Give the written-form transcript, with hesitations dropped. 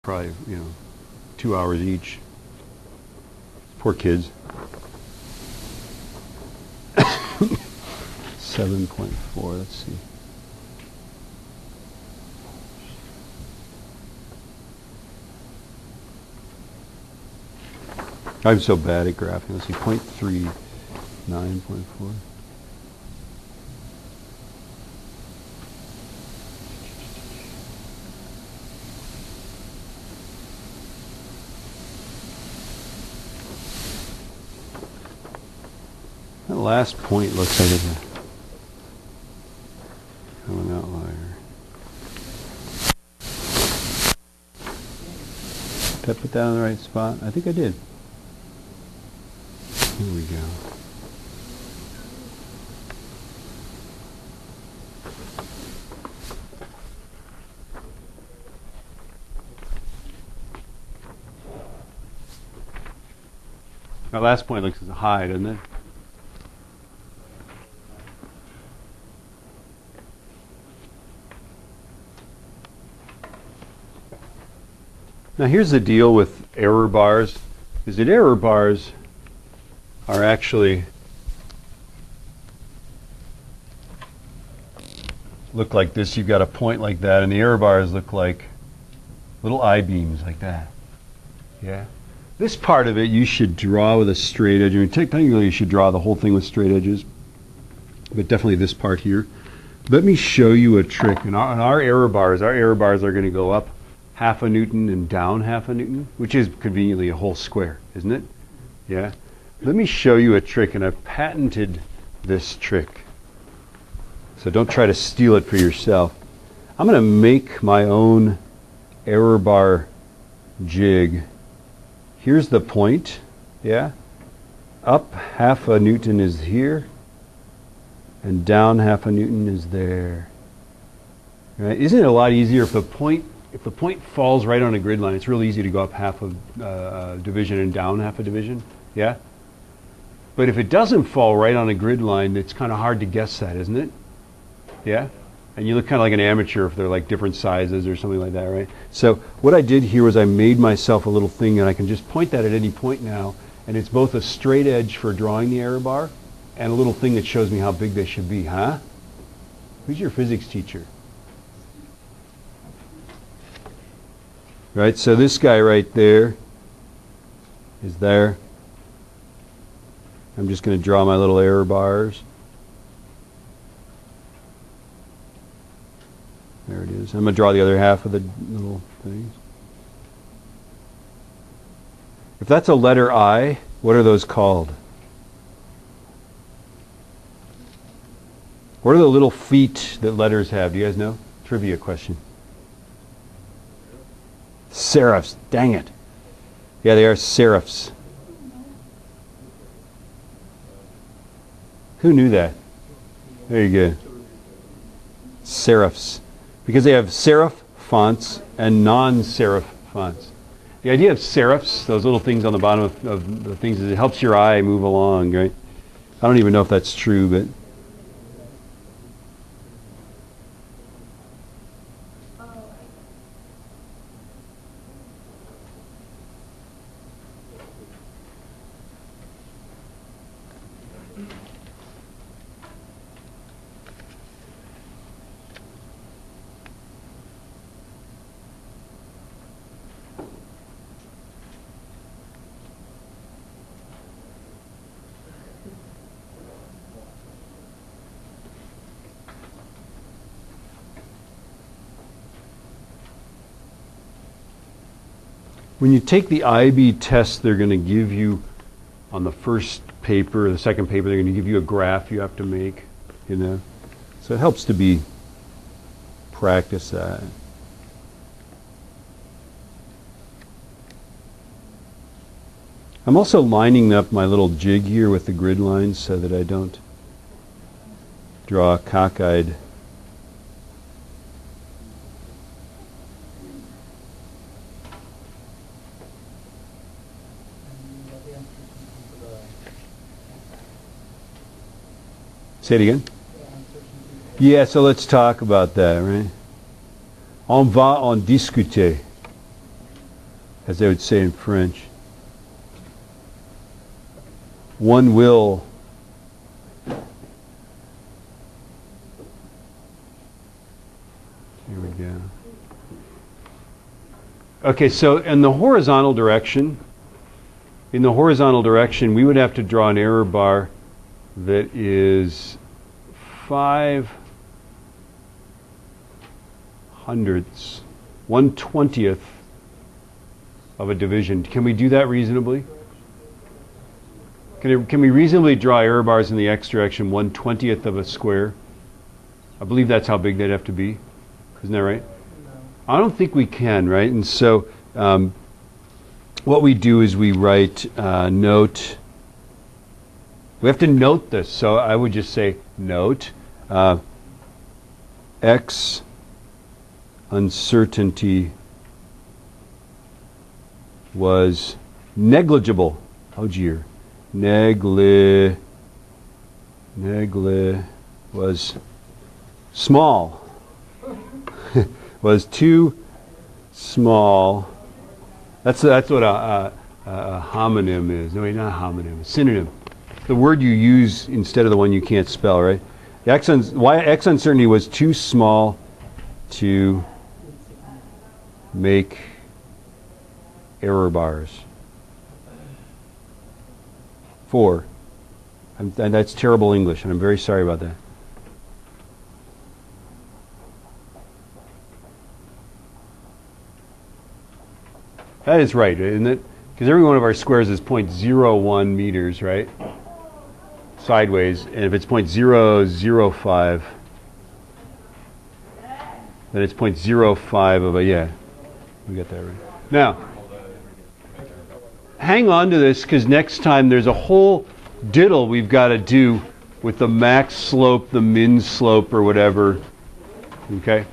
probably, 2 hours each. Poor kids. 7.4, let's see. I'm so bad at graphing. Let's see, 0.3, 9.4. That last point looks like it's an outlier. Did I put that in the right spot? I think I did. Here we go. That last point looks high, doesn't it? Now here's the deal with error bars, is that error bars are actually look like this. You've got a point like that, and the error bars look like little I-beams like that. Yeah. This part of it you should draw with a straight edge. I mean, technically you should draw the whole thing with straight edges, but definitely this part here. Let me show you a trick. And our error bars are going to go up half a Newton and down half a Newton, which is conveniently a whole square, isn't it? Yeah. Let me show you a trick, and I've patented this trick. So don't try to steal it for yourself. I'm going to make my own error bar jig. Here's the point, yeah? Up half a Newton is here, and down half a Newton is there. Right? Isn't it a lot easier if the point falls right on a grid line? It's real easy to go up half a division and down half a division, yeah? But if it doesn't fall right on a grid line, it's kind of hard to guess that, isn't it? Yeah? And you look kind of like an amateur if they're like different sizes or something like that, right? So what I did here was I made myself a little thing, and I can just point that at any point now, and it's both a straight edge for drawing the error bar and a little thing that shows me how big they should be, huh? Who's your physics teacher? Right, so this guy right there is there. I'm just going to draw my little error bars. There it is. I'm going to draw the other half of the little things. If that's a letter I, what are those called? What are the little feet that letters have? Do you guys know? Trivia question. Serifs. Dang it. Yeah, they are serifs. Who knew that? There you go. Serifs. Because they have serif fonts and non-serif fonts. The idea of serifs, those little things on the bottom of the things, is it helps your eye move along, right? I don't even know if that's true, but... When you take the IB test, they're going to give you, on the first paper, the second paper, they're going to give you a graph you have to make, So it helps to practice that. I'm also lining up my little jig here with the grid lines so that I don't draw cockeyed. Say it again. Yeah, so let's talk about that, right? On va en discuter. as they would say in French. One will here we go. Okay, so in the horizontal direction, we would have to draw an error bar that is 5/100ths, 1/20th of a division. Can we do that reasonably? Can we reasonably draw error bars in the x direction 1/20th of a square? I believe that's how big they'd have to be. Isn't that right? I don't think we can, right? And so what we do is we write note. We have to note this. So I would just say note x uncertainty was negligible. Oh dear. Was small. Was too small. That's what a homonym is. No, not a homonym. A synonym. The word you use instead of the one you can't spell, right? The x uncertainty was too small to make error bars. 4. And that's terrible English, and I'm very sorry about that. That is right, isn't it? Because every one of our squares is 0.01 meters, right? Sideways, and if it's 0.005, then it's 0.05 of a, yeah, we got that right. Now, hang on to this, because next time there's a whole diddle we've got to do with the max slope, the min slope, or whatever, okay?